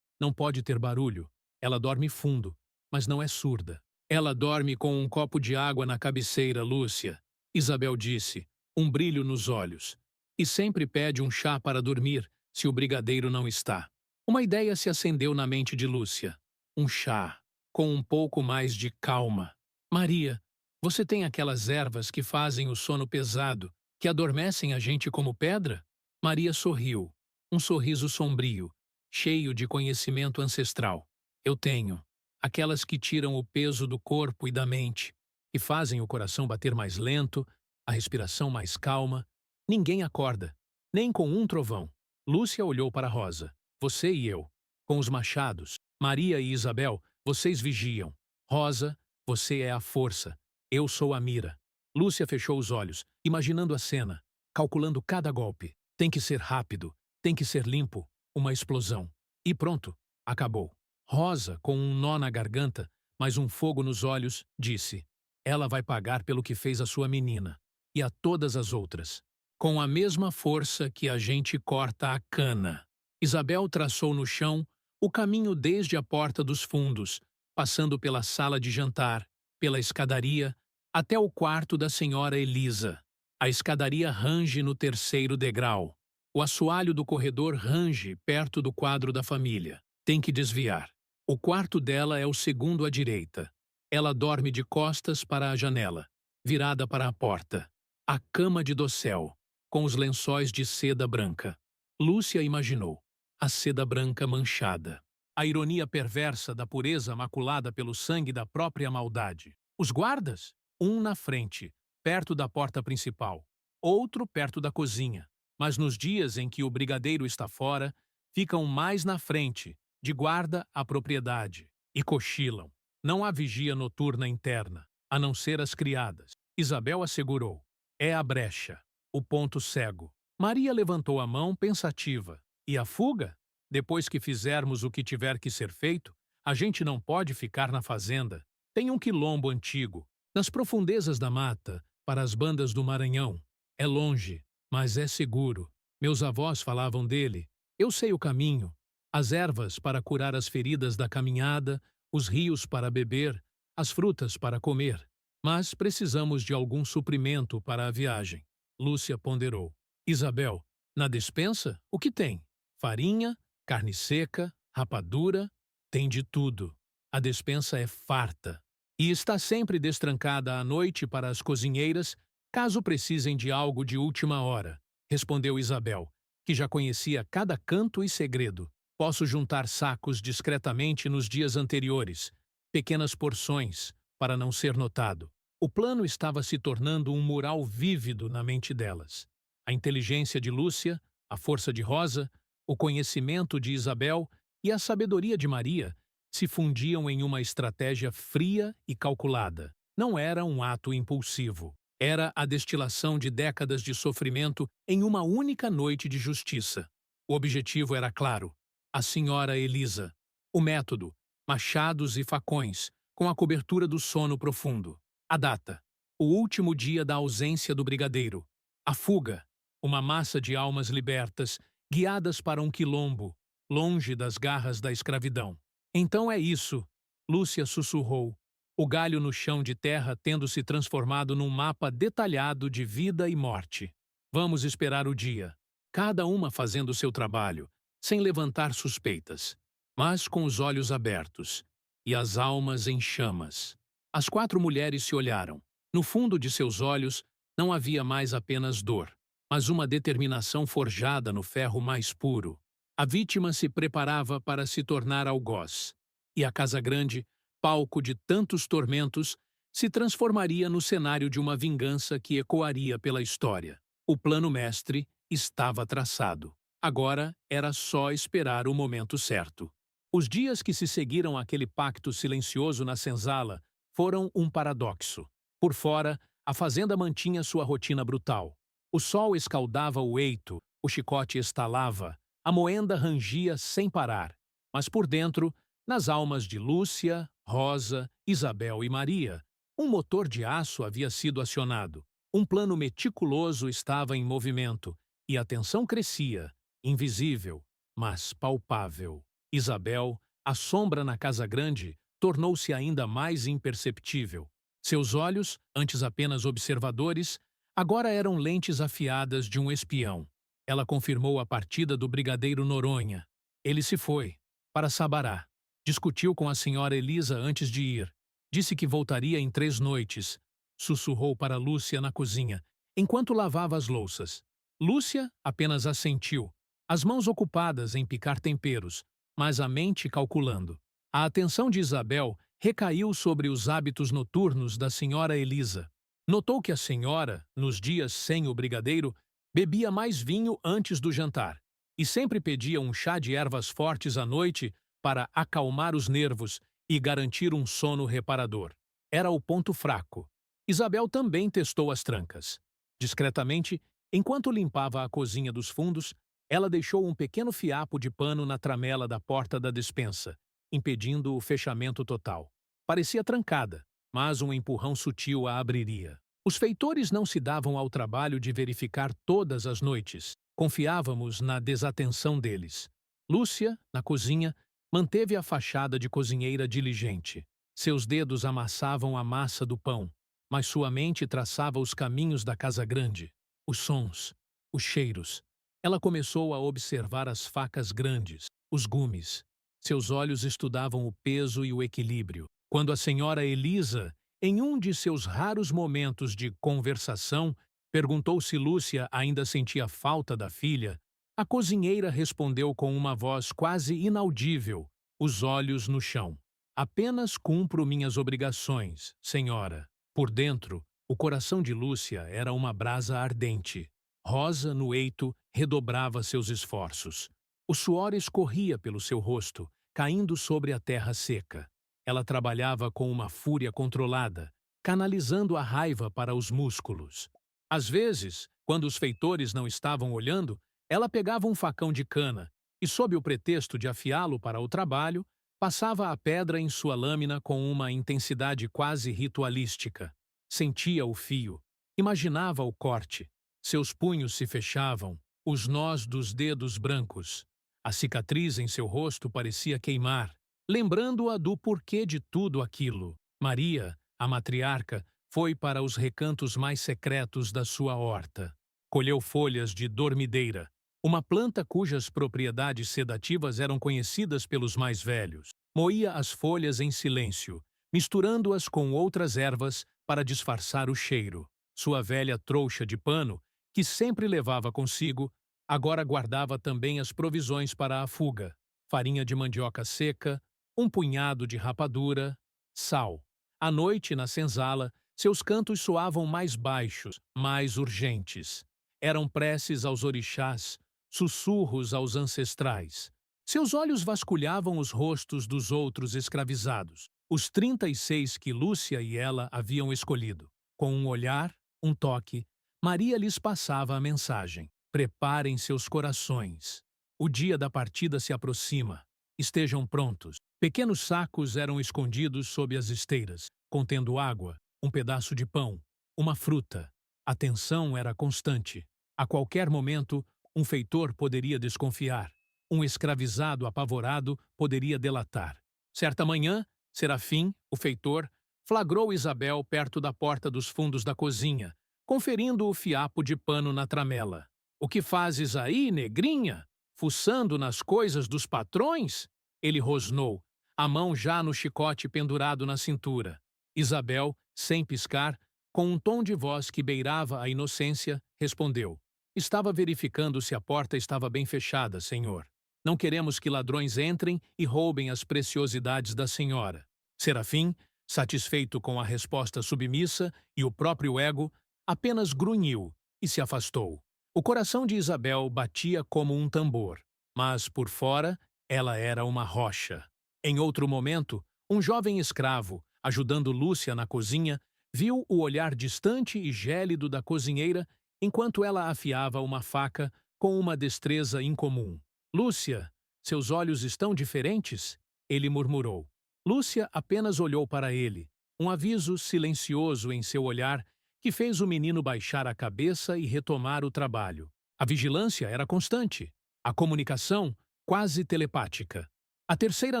não pode ter barulho. Ela dorme fundo, mas não é surda. Ela dorme com um copo de água na cabeceira, Lúcia. Isabel disse, um brilho nos olhos. E sempre pede um chá para dormir, se o brigadeiro não está. Uma ideia se acendeu na mente de Lúcia. Um chá, com um pouco mais de calma. Maria, você tem aquelas ervas que fazem o sono pesado, que adormecem a gente como pedra? Maria sorriu, um sorriso sombrio, cheio de conhecimento ancestral. Eu tenho. Aquelas que tiram o peso do corpo e da mente, e fazem o coração bater mais lento, a respiração mais calma. Ninguém acorda, nem com um trovão. Lúcia olhou para Rosa. Você e eu, com os machados. Maria e Isabel, vocês vigiam. Rosa, você é a força. Eu sou a mira. Lúcia fechou os olhos, imaginando a cena, calculando cada golpe. Tem que ser rápido, tem que ser limpo, uma explosão. E pronto, acabou. Rosa, com um nó na garganta, mas um fogo nos olhos, disse: ela vai pagar pelo que fez a sua menina, e a todas as outras. Com a mesma força que a gente corta a cana. Isabel traçou no chão o caminho desde a porta dos fundos, passando pela sala de jantar, pela escadaria, até o quarto da senhora Elisa. A escadaria range no terceiro degrau. O assoalho do corredor range perto do quadro da família. Tem que desviar. O quarto dela é o segundo à direita. Ela dorme de costas para a janela, virada para a porta. A cama de dossel, com os lençóis de seda branca. Lúcia imaginou. A seda branca manchada. A ironia perversa da pureza maculada pelo sangue da própria maldade. Os guardas? Um na frente, perto da porta principal. Outro perto da cozinha. Mas nos dias em que o brigadeiro está fora, ficam mais na frente, de guarda à propriedade. E cochilam. Não há vigia noturna interna, a não ser as criadas. Isabel assegurou. É a brecha. O ponto cego. Maria levantou a mão pensativa. E a fuga? Depois que fizermos o que tiver que ser feito, a gente não pode ficar na fazenda. Tem um quilombo antigo, nas profundezas da mata, para as bandas do Maranhão. É longe, mas é seguro. Meus avós falavam dele. Eu sei o caminho. As ervas para curar as feridas da caminhada, os rios para beber, as frutas para comer. Mas precisamos de algum suprimento para a viagem. Lúcia ponderou. Isabel, na despensa, o que tem? Farinha, carne seca, rapadura, tem de tudo. A despensa é farta. E está sempre destrancada à noite para as cozinheiras Caso precisem de algo de última hora, respondeu Isabel, que já conhecia cada canto e segredo. Posso juntar sacos discretamente nos dias anteriores, pequenas porções, para não ser notado. O plano estava se tornando um mural vívido na mente delas. A inteligência de Lúcia, a força de Rosa, o conhecimento de Isabel e a sabedoria de Maria se fundiam em uma estratégia fria e calculada. Não era um ato impulsivo. Era a destilação de décadas de sofrimento em uma única noite de justiça. O objetivo era claro: a senhora Elisa. O método: machados e facões, com a cobertura do sono profundo. A data: o último dia da ausência do brigadeiro. A fuga: uma massa de almas libertas, guiadas para um quilombo, longe das garras da escravidão. Então é isso, Lúcia sussurrou, o galho no chão de terra tendo se transformado num mapa detalhado de vida e morte. Vamos esperar o dia, cada uma fazendo seu trabalho, sem levantar suspeitas, mas com os olhos abertos e as almas em chamas. As 4 mulheres se olharam. No fundo de seus olhos não havia mais apenas dor, mas uma determinação forjada no ferro mais puro. A vítima se preparava para se tornar algoz, e a Casa Grande, palco de tantos tormentos, se transformaria no cenário de uma vingança que ecoaria pela história. O plano mestre estava traçado. Agora era só esperar o momento certo. Os dias que se seguiram àquele pacto silencioso na senzala foram um paradoxo. Por fora, a fazenda mantinha sua rotina brutal. O sol escaldava o eito, o chicote estalava, a moenda rangia sem parar. Mas por dentro, nas almas de Lúcia, Rosa, Isabel e Maria, um motor de aço havia sido acionado. Um plano meticuloso estava em movimento, e a tensão crescia, invisível, mas palpável. Isabel, a sombra na Casa Grande, tornou-se ainda mais imperceptível. Seus olhos, antes apenas observadores, agora eram lentes afiadas de um espião. Ela confirmou a partida do brigadeiro Noronha. Ele se foi, para Sabará. Discutiu com a senhora Elisa antes de ir. Disse que voltaria em 3 noites. Sussurrou para Lúcia na cozinha, enquanto lavava as louças. Lúcia apenas assentiu, as mãos ocupadas em picar temperos, mas a mente calculando. A atenção de Isabel recaiu sobre os hábitos noturnos da senhora Elisa. Notou que a senhora, nos dias sem o brigadeiro, bebia mais vinho antes do jantar e sempre pedia um chá de ervas fortes à noite para acalmar os nervos e garantir um sono reparador. Era o ponto fraco. Isabel também testou as trancas. Discretamente, enquanto limpava a cozinha dos fundos, ela deixou um pequeno fiapo de pano na tramela da porta da despensa, impedindo o fechamento total. Parecia trancada, mas um empurrão sutil a abriria. Os feitores não se davam ao trabalho de verificar todas as noites. Confiávamos na desatenção deles. Lúcia, na cozinha, manteve a fachada de cozinheira diligente. Seus dedos amassavam a massa do pão, mas sua mente traçava os caminhos da Casa Grande, os sons, os cheiros. Ela começou a observar as facas grandes, os gumes. Seus olhos estudavam o peso e o equilíbrio. Quando a senhora Elisa, em um de seus raros momentos de conversação, perguntou se Lúcia ainda sentia falta da filha, a cozinheira respondeu com uma voz quase inaudível, os olhos no chão. Apenas cumpro minhas obrigações, senhora. Por dentro, o coração de Lúcia era uma brasa ardente. Rosa, no eito, redobrava seus esforços. O suor escorria pelo seu rosto, caindo sobre a terra seca. Ela trabalhava com uma fúria controlada, canalizando a raiva para os músculos. Às vezes, quando os feitores não estavam olhando, ela pegava um facão de cana e, sob o pretexto de afiá-lo para o trabalho, passava a pedra em sua lâmina com uma intensidade quase ritualística. Sentia o fio, imaginava o corte. Seus punhos se fechavam, os nós dos dedos brancos. A cicatriz em seu rosto parecia queimar, lembrando-a do porquê de tudo aquilo. Maria, a matriarca, foi para os recantos mais secretos da sua horta. Colheu folhas de dormideira, uma planta cujas propriedades sedativas eram conhecidas pelos mais velhos. Moía as folhas em silêncio, misturando-as com outras ervas para disfarçar o cheiro. Sua velha trouxa de pano, que sempre levava consigo, agora guardava também as provisões para a fuga: farinha de mandioca seca, um punhado de rapadura, sal. À noite, na senzala, seus cantos soavam mais baixos, mais urgentes. Eram preces aos orixás, sussurros aos ancestrais. Seus olhos vasculhavam os rostos dos outros escravizados, os 36 que Lúcia e ela haviam escolhido. Com um olhar, um toque, Maria lhes passava a mensagem: preparem seus corações. O dia da partida se aproxima. Estejam prontos. Pequenos sacos eram escondidos sob as esteiras, contendo água, um pedaço de pão, uma fruta. A tensão era constante. A qualquer momento, um feitor poderia desconfiar. Um escravizado apavorado poderia delatar. Certa manhã, Serafim, o feitor, flagrou Isabel perto da porta dos fundos da cozinha, conferindo o fiapo de pano na tramela. "O que fazes aí, negrinha? Fuçando nas coisas dos patrões?" Ele rosnou, a mão já no chicote pendurado na cintura. Isabel, sem piscar, com um tom de voz que beirava a inocência, respondeu: "Estava verificando se a porta estava bem fechada, senhor. Não queremos que ladrões entrem e roubem as preciosidades da senhora." Serafim, satisfeito com a resposta submissa e o próprio ego, apenas grunhiu e se afastou. O coração de Isabel batia como um tambor, mas, por fora, ela era uma rocha. Em outro momento, um jovem escravo, ajudando Lúcia na cozinha, viu o olhar distante e gélido da cozinheira enquanto ela afiava uma faca com uma destreza incomum. "Lúcia, seus olhos estão diferentes?" ele murmurou. Lúcia apenas olhou para ele, um aviso silencioso em seu olhar que fez o menino baixar a cabeça e retomar o trabalho. A vigilância era constante, a comunicação quase telepática. A terceira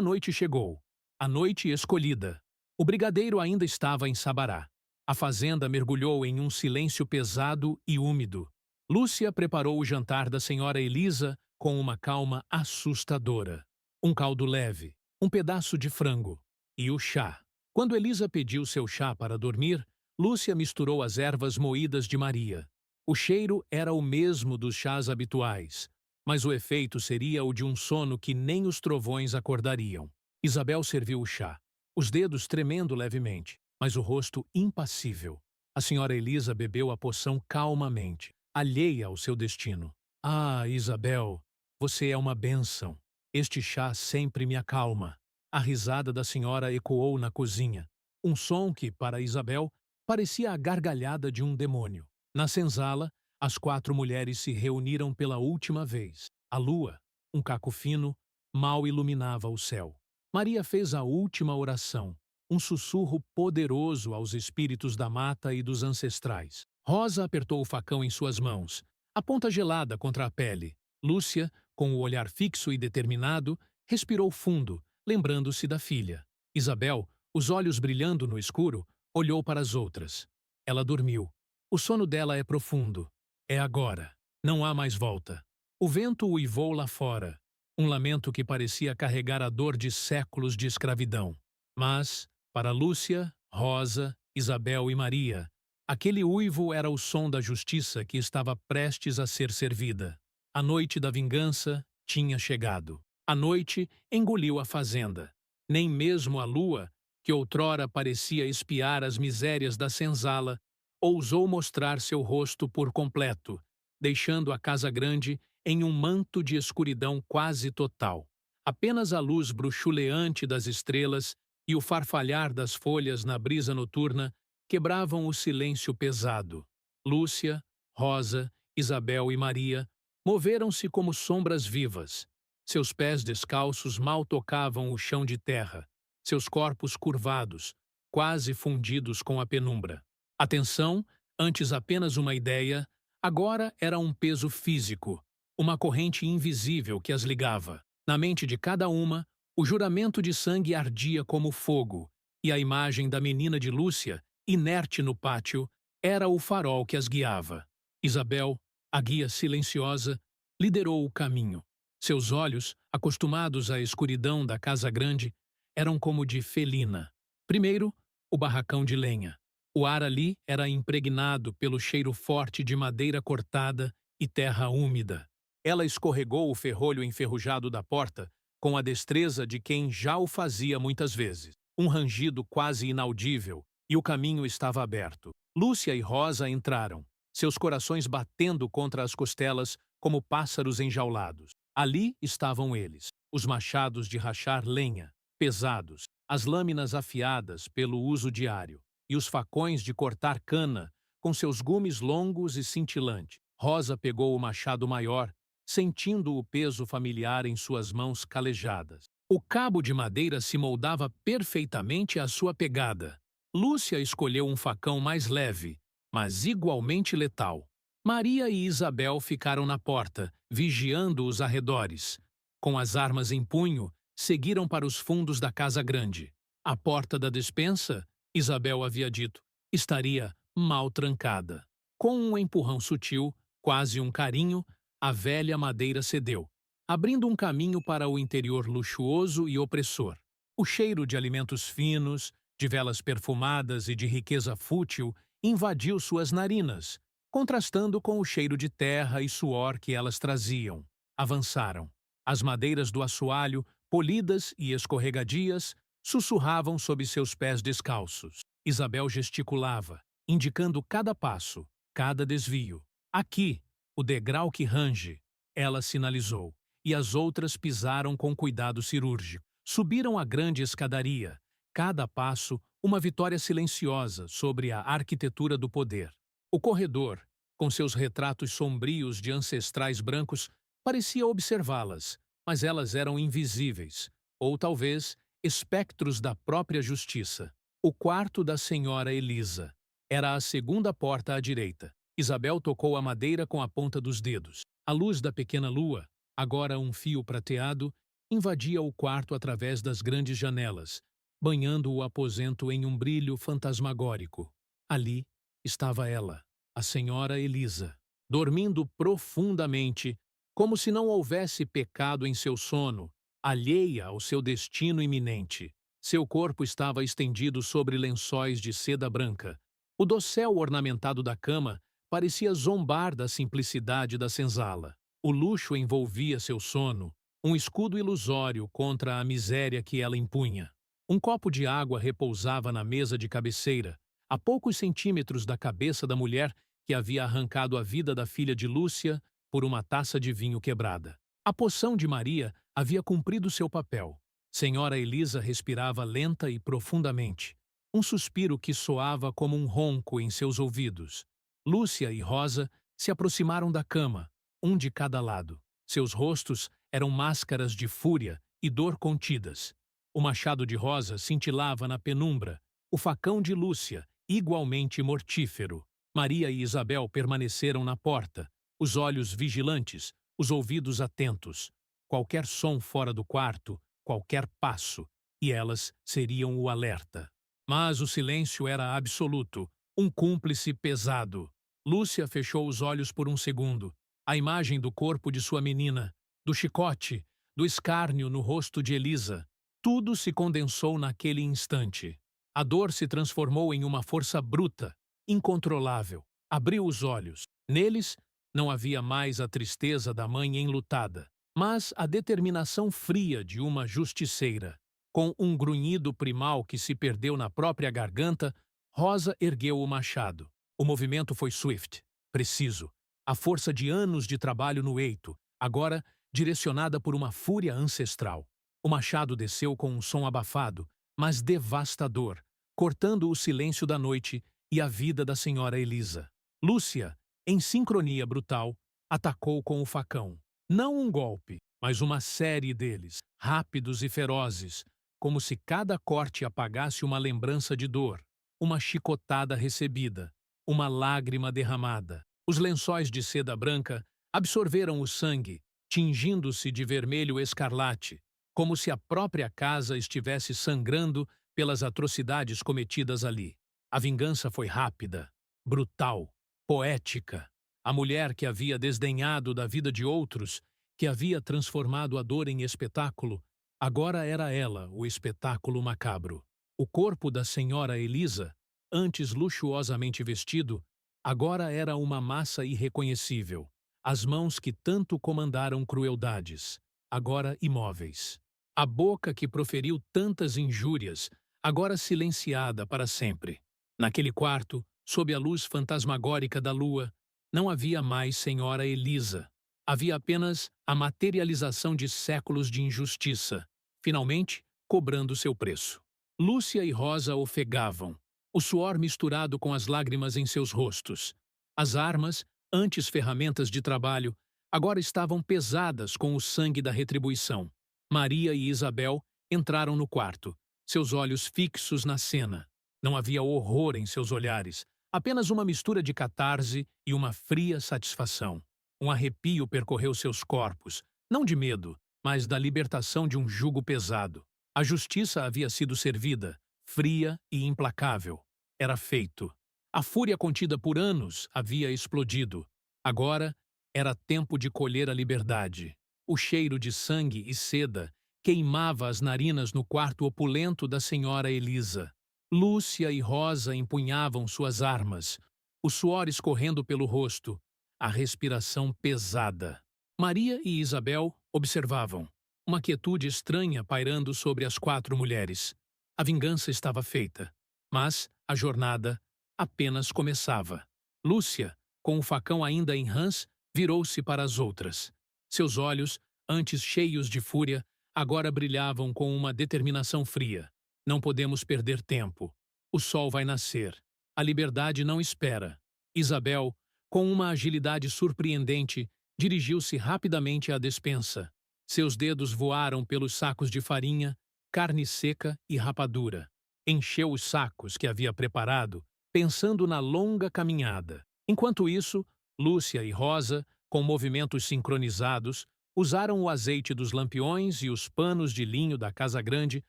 noite chegou, a noite escolhida. O brigadeiro ainda estava em Sabará. A fazenda mergulhou em um silêncio pesado e úmido. Lúcia preparou o jantar da senhora Elisa com uma calma assustadora. Um caldo leve, um pedaço de frango e o chá. Quando Elisa pediu seu chá para dormir, Lúcia misturou as ervas moídas de Maria. O cheiro era o mesmo dos chás habituais, mas o efeito seria o de um sono que nem os trovões acordariam. Isabel serviu o chá, os dedos tremendo levemente, mas o rosto impassível. A senhora Elisa bebeu a poção calmamente, alheia ao seu destino. "Ah, Isabel, você é uma bênção. Este chá sempre me acalma." A risada da senhora ecoou na cozinha, um som que, para Isabel, parecia a gargalhada de um demônio. Na senzala, as 4 mulheres se reuniram pela última vez. A lua, um caco fino, mal iluminava o céu. Maria fez a última oração, um sussurro poderoso aos espíritos da mata e dos ancestrais. Rosa apertou o facão em suas mãos, a ponta gelada contra a pele. Lúcia, com o olhar fixo e determinado, respirou fundo, lembrando-se da filha. Isabel, os olhos brilhando no escuro, olhou para as outras. Ela dormiu. O sono dela é profundo. É agora. Não há mais volta. O vento uivou lá fora, um lamento que parecia carregar a dor de séculos de escravidão. Mas, para Lúcia, Rosa, Isabel e Maria, aquele uivo era o som da justiça que estava prestes a ser servida. A noite da vingança tinha chegado. A noite engoliu a fazenda. Nem mesmo a lua, que outrora parecia espiar as misérias da senzala, ousou mostrar seu rosto por completo, deixando a casa grande em um manto de escuridão quase total. Apenas a luz bruxuleante das estrelas e o farfalhar das folhas na brisa noturna quebravam o silêncio pesado. Lúcia, Rosa, Isabel e Maria moveram-se como sombras vivas. Seus pés descalços mal tocavam o chão de terra, seus corpos curvados, quase fundidos com a penumbra. A tensão, antes apenas uma ideia, agora era um peso físico, uma corrente invisível que as ligava. Na mente de cada uma, o juramento de sangue ardia como fogo, e a imagem da menina de Lúcia, inerte no pátio, era o farol que as guiava. Isabel, a guia silenciosa, liderou o caminho. Seus olhos, acostumados à escuridão da casa grande, eram como de felina. Primeiro, o barracão de lenha. O ar ali era impregnado pelo cheiro forte de madeira cortada e terra úmida. Ela escorregou o ferrolho enferrujado da porta com a destreza de quem já o fazia muitas vezes. Um rangido quase inaudível, e o caminho estava aberto. Lúcia e Rosa entraram, seus corações batendo contra as costelas como pássaros enjaulados. Ali estavam eles, os machados de rachar lenha, pesados, as lâminas afiadas pelo uso diário, e os facões de cortar cana, com seus gumes longos e cintilantes. Rosa pegou o machado maior, sentindo o peso familiar em suas mãos calejadas. O cabo de madeira se moldava perfeitamente à sua pegada. Lúcia escolheu um facão mais leve, mas igualmente letal. Maria e Isabel ficaram na porta, vigiando os arredores. Com as armas em punho, seguiram para os fundos da casa grande. A porta da despensa, Isabel havia dito, estaria mal trancada. Com um empurrão sutil, quase um carinho, a velha madeira cedeu, abrindo um caminho para o interior luxuoso e opressor. O cheiro de alimentos finos, de velas perfumadas e de riqueza fútil invadiu suas narinas, contrastando com o cheiro de terra e suor que elas traziam. Avançaram. As madeiras do assoalho, polidas e escorregadias, sussurravam sob seus pés descalços. Isabel gesticulava, indicando cada passo, cada desvio. Aqui, o degrau que range, ela sinalizou, e as outras pisaram com cuidado cirúrgico. Subiram a grande escadaria, cada passo uma vitória silenciosa sobre a arquitetura do poder. O corredor, com seus retratos sombrios de ancestrais brancos, parecia observá-las, mas elas eram invisíveis, ou talvez espectros da própria justiça. O quarto da senhora Elisa era a segunda porta à direita. Isabel tocou a madeira com a ponta dos dedos. A luz da pequena lua, agora um fio prateado, invadia o quarto através das grandes janelas, banhando o aposento em um brilho fantasmagórico. Ali estava ela, a senhora Elisa, dormindo profundamente, como se não houvesse pecado em seu sono, alheia ao seu destino iminente. Seu corpo estava estendido sobre lençóis de seda branca. O dossel ornamentado da cama parecia zombar da simplicidade da senzala. O luxo envolvia seu sono, um escudo ilusório contra a miséria que ela impunha. Um copo de água repousava na mesa de cabeceira, a poucos centímetros da cabeça da mulher que havia arrancado a vida da filha de Lúcia por uma taça de vinho quebrada. A poção de Maria havia cumprido seu papel. Senhora Elisa respirava lenta e profundamente, um suspiro que soava como um ronco em seus ouvidos. Lúcia e Rosa se aproximaram da cama, um de cada lado. Seus rostos eram máscaras de fúria e dor contidas. O machado de Rosa cintilava na penumbra, o facão de Lúcia, igualmente mortífero. Maria e Isabel permaneceram na porta, os olhos vigilantes, os ouvidos atentos. Qualquer som fora do quarto, qualquer passo, e elas seriam o alerta. Mas o silêncio era absoluto, um cúmplice pesado. Lúcia fechou os olhos por um segundo. A imagem do corpo de sua menina, do chicote, do escárnio no rosto de Elisa, tudo se condensou naquele instante. A dor se transformou em uma força bruta, incontrolável. Abriu os olhos. Neles, não havia mais a tristeza da mãe enlutada, mas a determinação fria de uma justiceira. Com um grunhido primal que se perdeu na própria garganta, Rosa ergueu o machado. O movimento foi swift, preciso. A força de anos de trabalho no eito, agora direcionada por uma fúria ancestral. O machado desceu com um som abafado, mas devastador, cortando o silêncio da noite e a vida da senhora Elisa. Lúcia, em sincronia brutal, atacou com o facão. Não um golpe, mas uma série deles, rápidos e ferozes, como se cada corte apagasse uma lembrança de dor, uma chicotada recebida, uma lágrima derramada. Os lençóis de seda branca absorveram o sangue, tingindo-se de vermelho escarlate, como se a própria casa estivesse sangrando pelas atrocidades cometidas ali. A vingança foi rápida, brutal, poética. A mulher que havia desdenhado da vida de outros, que havia transformado a dor em espetáculo, agora era ela o espetáculo macabro. O corpo da senhora Elisa, antes luxuosamente vestido, agora era uma massa irreconhecível. As mãos que tanto comandaram crueldades, agora imóveis. A boca que proferiu tantas injúrias, agora silenciada para sempre. Naquele quarto, sob a luz fantasmagórica da lua, não havia mais Senhora Elisa. Havia apenas a materialização de séculos de injustiça, finalmente cobrando seu preço. Lúcia e Rosa ofegavam, o suor misturado com as lágrimas em seus rostos. As armas, antes ferramentas de trabalho, agora estavam pesadas com o sangue da retribuição. Maria e Isabel entraram no quarto, seus olhos fixos na cena. Não havia horror em seus olhares, apenas uma mistura de catarse e uma fria satisfação. Um arrepio percorreu seus corpos, não de medo, mas da libertação de um jugo pesado. A justiça havia sido servida, fria e implacável. Era feito. A fúria contida por anos havia explodido. Agora era tempo de colher a liberdade. O cheiro de sangue e seda queimava as narinas no quarto opulento da senhora Elisa. Lúcia e Rosa empunhavam suas armas, o suor escorrendo pelo rosto, a respiração pesada. Maria e Isabel observavam, uma quietude estranha pairando sobre as quatro mulheres. A vingança estava feita, mas a jornada apenas começava. Lúcia, com o facão ainda em rãs, virou-se para as outras. Seus olhos, antes cheios de fúria, agora brilhavam com uma determinação fria. Não podemos perder tempo. O sol vai nascer. A liberdade não espera. Isabel, com uma agilidade surpreendente, dirigiu-se rapidamente à despensa. Seus dedos voaram pelos sacos de farinha, carne seca e rapadura. Encheu os sacos que havia preparado, pensando na longa caminhada. Enquanto isso, Lúcia e Rosa, com movimentos sincronizados, usaram o azeite dos lampiões e os panos de linho da casa grande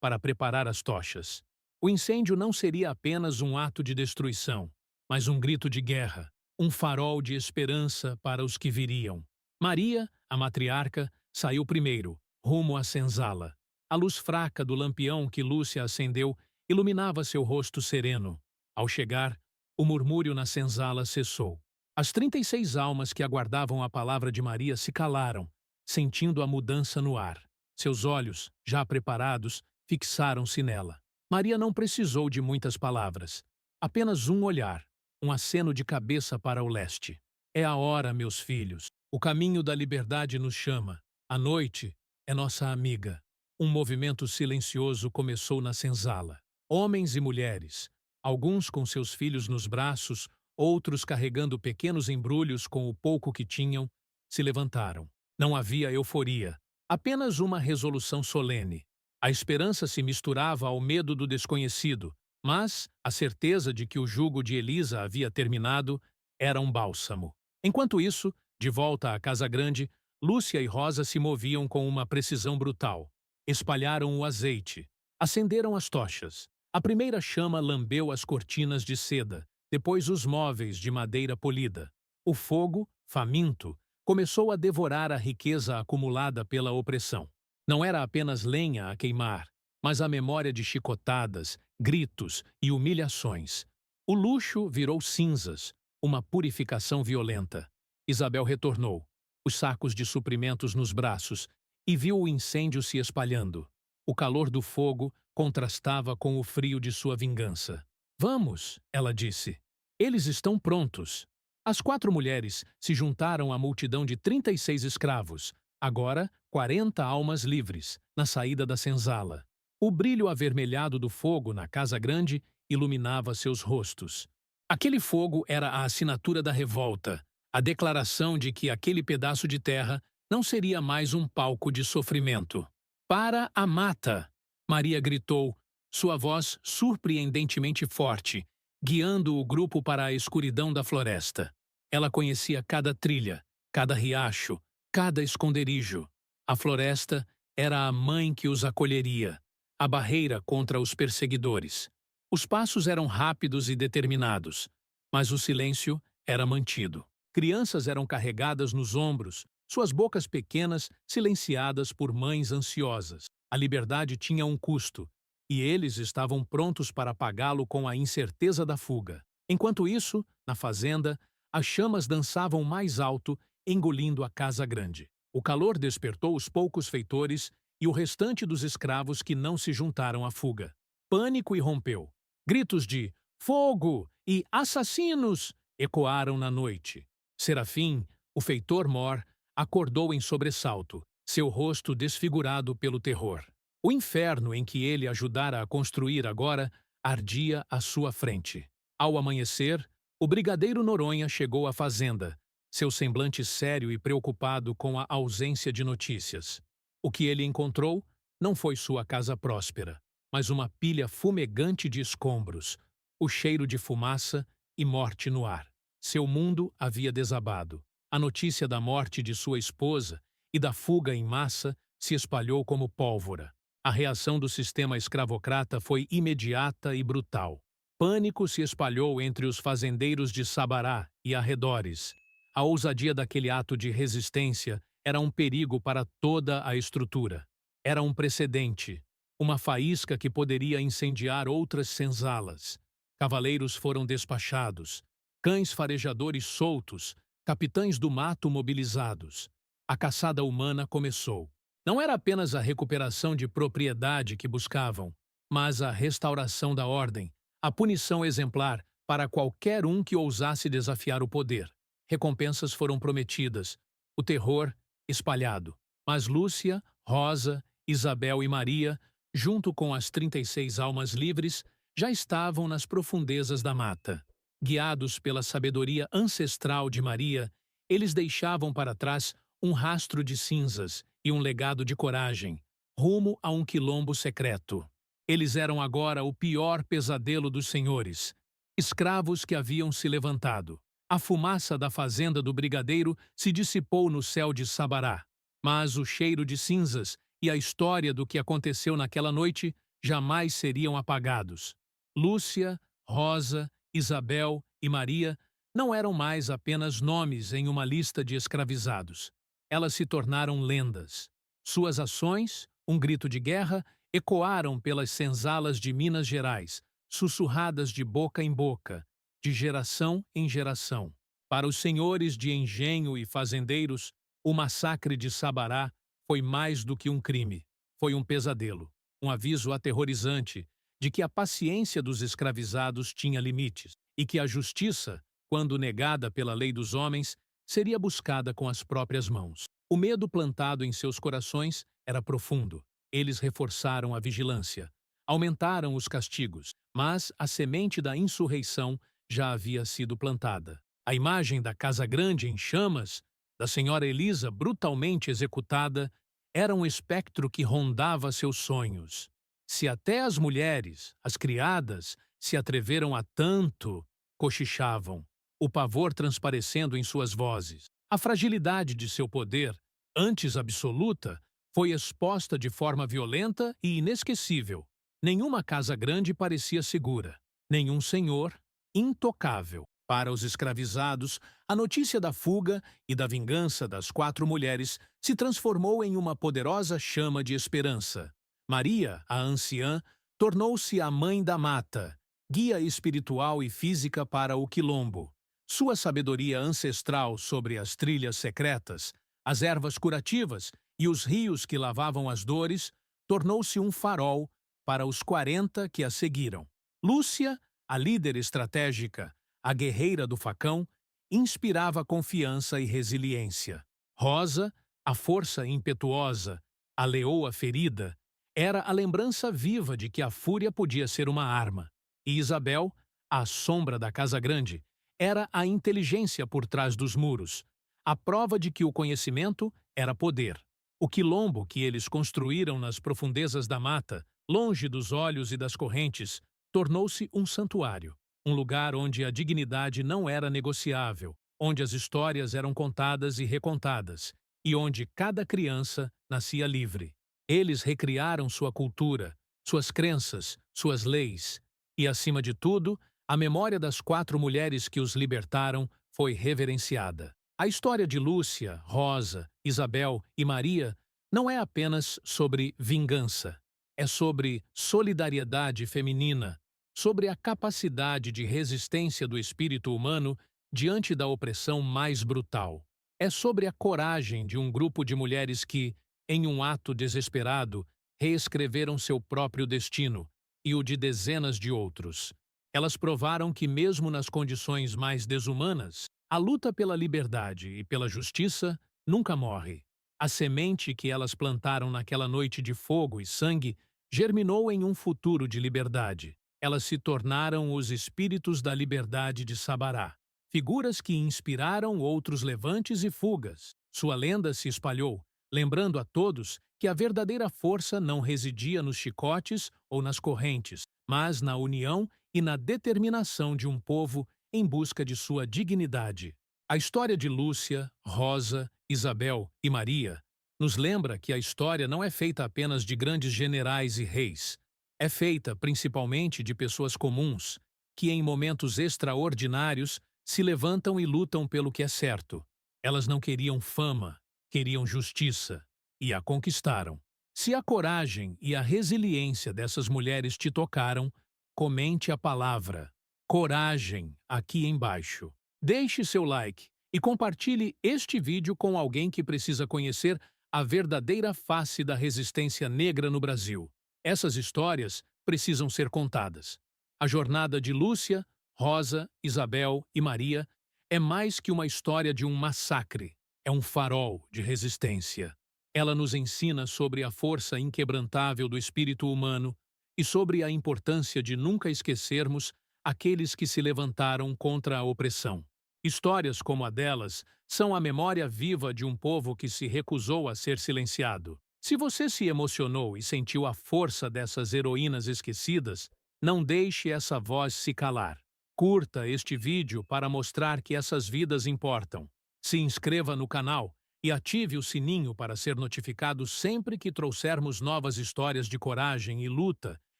para preparar as tochas. O incêndio não seria apenas um ato de destruição, mas um grito de guerra, um farol de esperança para os que viriam. Maria, a matriarca, saiu primeiro, rumo à senzala. A luz fraca do lampião que Lúcia acendeu iluminava seu rosto sereno. Ao chegar, o murmúrio na senzala cessou. As 36 almas que aguardavam a palavra de Maria se calaram, sentindo a mudança no ar. Seus olhos, já preparados, fixaram-se nela. Maria não precisou de muitas palavras. Apenas um olhar, um aceno de cabeça para o leste. É a hora, meus filhos. O caminho da liberdade nos chama. A noite é nossa amiga. Um movimento silencioso começou na senzala. Homens e mulheres, alguns com seus filhos nos braços, outros carregando pequenos embrulhos com o pouco que tinham, se levantaram. Não havia euforia, apenas uma resolução solene. A esperança se misturava ao medo do desconhecido, mas a certeza de que o jugo de Elisa havia terminado era um bálsamo. Enquanto isso, de volta à casa grande, Lúcia e Rosa se moviam com uma precisão brutal. Espalharam o azeite, acenderam as tochas. A primeira chama lambeu as cortinas de seda, depois os móveis de madeira polida. O fogo, faminto, começou a devorar a riqueza acumulada pela opressão. Não era apenas lenha a queimar, mas a memória de chicotadas, gritos e humilhações. O luxo virou cinzas, uma purificação violenta. Isabel retornou, os sacos de suprimentos nos braços, e viu o incêndio se espalhando. O calor do fogo contrastava com o frio de sua vingança. Vamos, ela disse. Eles estão prontos. As 4 mulheres se juntaram à multidão de 36 escravos, agora 40 almas livres, na saída da senzala. O brilho avermelhado do fogo na casa grande iluminava seus rostos. Aquele fogo era a assinatura da revolta, a declaração de que aquele pedaço de terra não seria mais um palco de sofrimento. Para a mata! Maria gritou, sua voz surpreendentemente forte, guiando o grupo para a escuridão da floresta. Ela conhecia cada trilha, cada riacho, cada esconderijo. A floresta era a mãe que os acolheria, a barreira contra os perseguidores. Os passos eram rápidos e determinados, mas o silêncio era mantido. Crianças eram carregadas nos ombros, suas bocas pequenas silenciadas por mães ansiosas. A liberdade tinha um custo, e eles estavam prontos para apagá-lo com a incerteza da fuga. Enquanto isso, na fazenda, as chamas dançavam mais alto, engolindo a casa grande. O calor despertou os poucos feitores e o restante dos escravos que não se juntaram à fuga. Pânico irrompeu. Gritos de "fogo" e "assassinos" ecoaram na noite. Serafim, o feitor-mor, acordou em sobressalto, seu rosto desfigurado pelo terror. O inferno em que ele ajudara a construir agora ardia à sua frente. Ao amanhecer, o brigadeiro Noronha chegou à fazenda, seu semblante sério e preocupado com a ausência de notícias. O que ele encontrou não foi sua casa próspera, mas uma pilha fumegante de escombros, o cheiro de fumaça e morte no ar. Seu mundo havia desabado. A notícia da morte de sua esposa e da fuga em massa se espalhou como pólvora. A reação do sistema escravocrata foi imediata e brutal. Pânico se espalhou entre os fazendeiros de Sabará e arredores. A ousadia daquele ato de resistência era um perigo para toda a estrutura. Era um precedente, uma faísca que poderia incendiar outras senzalas. Cavaleiros foram despachados, cães farejadores soltos, capitães do mato mobilizados. A caçada humana começou. Não era apenas a recuperação de propriedade que buscavam, mas a restauração da ordem, a punição exemplar para qualquer um que ousasse desafiar o poder. Recompensas foram prometidas, o terror espalhado. Mas Lúcia, Rosa, Isabel e Maria, junto com as 36 almas livres, já estavam nas profundezas da mata. Guiados pela sabedoria ancestral de Maria, eles deixavam para trás um rastro de cinzas e um legado de coragem, rumo a um quilombo secreto. Eles eram agora o pior pesadelo dos senhores, escravos que haviam se levantado. A fumaça da fazenda do brigadeiro se dissipou no céu de Sabará, mas o cheiro de cinzas e a história do que aconteceu naquela noite jamais seriam apagados. Lúcia, Rosa, Isabel e Maria não eram mais apenas nomes em uma lista de escravizados. Elas se tornaram lendas. Suas ações, um grito de guerra, ecoaram pelas senzalas de Minas Gerais, sussurradas de boca em boca, de geração em geração. Para os senhores de engenho e fazendeiros, o massacre de Sabará foi mais do que um crime. Foi um pesadelo, um aviso aterrorizante de que a paciência dos escravizados tinha limites e que a justiça, quando negada pela lei dos homens, seria buscada com as próprias mãos. O medo plantado em seus corações era profundo. Eles reforçaram a vigilância, aumentaram os castigos, mas a semente da insurreição já havia sido plantada. A imagem da casa grande em chamas, da senhora Elisa brutalmente executada, era um espectro que rondava seus sonhos. Se até as mulheres, as criadas, se atreveram a tanto, cochichavam, o pavor transparecendo em suas vozes. A fragilidade de seu poder, antes absoluta, foi exposta de forma violenta e inesquecível. Nenhuma casa grande parecia segura, nenhum senhor intocável. Para os escravizados, a notícia da fuga e da vingança das 4 mulheres se transformou em uma poderosa chama de esperança. Maria, a anciã, tornou-se a mãe da mata, guia espiritual e física para o quilombo. Sua sabedoria ancestral sobre as trilhas secretas, as ervas curativas e os rios que lavavam as dores, tornou-se um farol para os 40 que a seguiram. Lúcia, a líder estratégica, a guerreira do facão, inspirava confiança e resiliência. Rosa, a força impetuosa, a leoa ferida, era a lembrança viva de que a fúria podia ser uma arma. E Isabel, a sombra da casa grande, era a inteligência por trás dos muros, a prova de que o conhecimento era poder. O quilombo que eles construíram nas profundezas da mata, longe dos olhos e das correntes, tornou-se um santuário, um lugar onde a dignidade não era negociável, onde as histórias eram contadas e recontadas, e onde cada criança nascia livre. Eles recriaram sua cultura, suas crenças, suas leis, e, acima de tudo, a memória das 4 mulheres que os libertaram foi reverenciada. A história de Lúcia, Rosa, Isabel e Maria não é apenas sobre vingança. É sobre solidariedade feminina, sobre a capacidade de resistência do espírito humano diante da opressão mais brutal. É sobre a coragem de um grupo de mulheres que, em um ato desesperado, reescreveram seu próprio destino e o de dezenas de outros. Elas provaram que, mesmo nas condições mais desumanas, a luta pela liberdade e pela justiça nunca morre. A semente que elas plantaram naquela noite de fogo e sangue germinou em um futuro de liberdade. Elas se tornaram os espíritos da liberdade de Sabará, figuras que inspiraram outros levantes e fugas. Sua lenda se espalhou, lembrando a todos que a verdadeira força não residia nos chicotes ou nas correntes, mas na união e na determinação de um povo em busca de sua dignidade. A história de Lúcia, Rosa, Isabel e Maria nos lembra que a história não é feita apenas de grandes generais e reis. É feita principalmente de pessoas comuns, que em momentos extraordinários se levantam e lutam pelo que é certo. Elas não queriam fama, queriam justiça, e a conquistaram. Se a coragem e a resiliência dessas mulheres te tocaram, comente a palavra coragem aqui embaixo. Deixe seu like e compartilhe este vídeo com alguém que precisa conhecer a verdadeira face da resistência negra no Brasil. Essas histórias precisam ser contadas. A jornada de Lúcia, Rosa, Isabel e Maria é mais que uma história de um massacre. É um farol de resistência. Ela nos ensina sobre a força inquebrantável do espírito humano e sobre a importância de nunca esquecermos aqueles que se levantaram contra a opressão. Histórias como a delas são a memória viva de um povo que se recusou a ser silenciado. Se você se emocionou e sentiu a força dessas heroínas esquecidas, não deixe essa voz se calar. Curta este vídeo para mostrar que essas vidas importam. Se inscreva no canal e ative o sininho para ser notificado sempre que trouxermos novas histórias de coragem e luta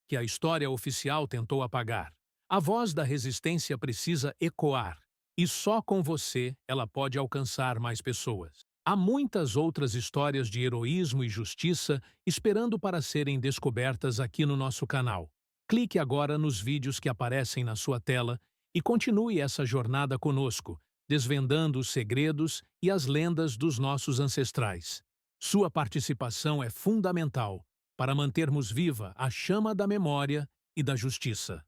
que a história oficial tentou apagar. A voz da resistência precisa ecoar, e só com você ela pode alcançar mais pessoas. Há muitas outras histórias de heroísmo e justiça esperando para serem descobertas aqui no nosso canal. Clique agora nos vídeos que aparecem na sua tela e continue essa jornada conosco, desvendando os segredos e as lendas dos nossos ancestrais. Sua participação é fundamental para mantermos viva a chama da memória e da justiça.